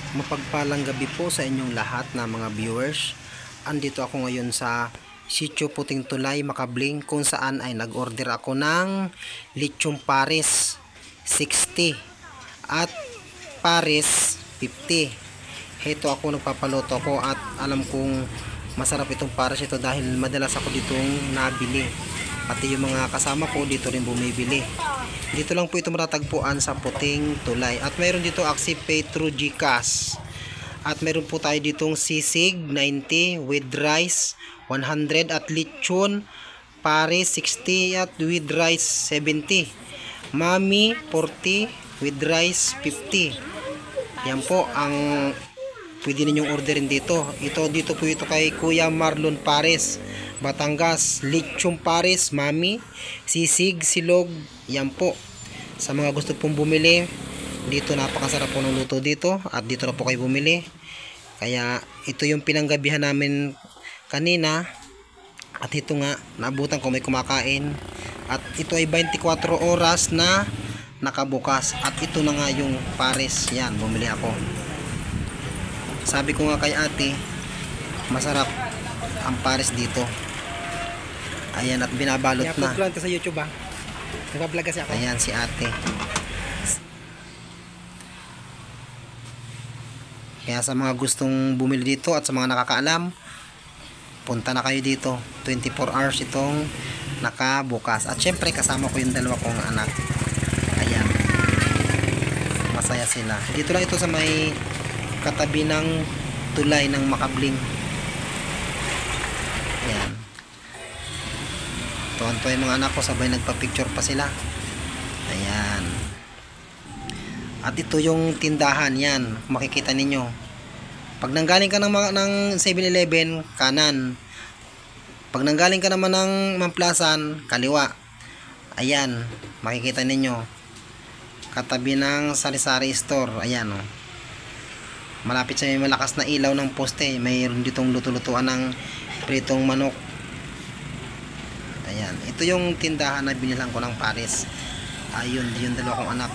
Mapagpalang gabi po sa inyong lahat na mga viewers. Andito ako ngayon sa Sitio Puting Tulay, Makabling, kung saan ay nag-order ako ng lechong pares 60 at pares 50. Heto ako, nagpapaluto ako at alam kong masarap itong pares ito dahil madalas ako ditong nabili. Pati yung mga kasama ko dito rin bumibili. Dito lang po ito matatagpuan sa Puting Tulay. At mayroon dito AxiPay through GCash. At mayroon po tayo ditong sisig 90 with rice 100 at lechon pares 60 at with rice 70. Mami 40 with rice 50. Yan po ang pwede ninyong orderin dito. Dito po ito kay Kuya Marlon Pares, Batangas. Lechong pares, mami, sisig, silog. Yan po. Sa mga gusto pong bumili, dito napakasarap po ng luto dito. At dito na po kayo bumili. Kaya ito yung pinanggabihan namin kanina. At ito nga, naabutan ko may kumakain. At ito ay 24 oras na nakabukas. At ito na nga yung pares. Yan, bumili ako. Sabi ko nga kay ate, masarap ang pares dito. Ayan, at binabalot na. I-upload ko sa YouTube ba? Nag-vlog kasi ako. Ayan si ate. Kaya sa mga gustong bumili dito at sa mga nakakaalam, punta na kayo dito. 24 hours itong nakabukas. At syempre kasama ko yung dalawa kong anak. Ayan. Masaya sila. Dito lang ito sa may katabi ng tulay ng Makabling. Ayan. Tuwan-tuwa yung mga anak ko, sabay nagpa-picture pa sila. Ayan. At ito yung tindahan, yan. Makikita ninyo. Pag nanggaling ka ng 7-Eleven, kanan. Pag nanggaling ka naman ng Mamplasan, kaliwa. Ayan. Makikita ninyo. Katabi ng Sari-Sari Store. Ayan, oh. Malapit sa may malakas na ilaw ng poste. Mayroon ditong luto-lutuan ng pritong manok. Ayan. Ito yung tindahan na binilang ko ng pares. Ayun, yung dalawa kong anak.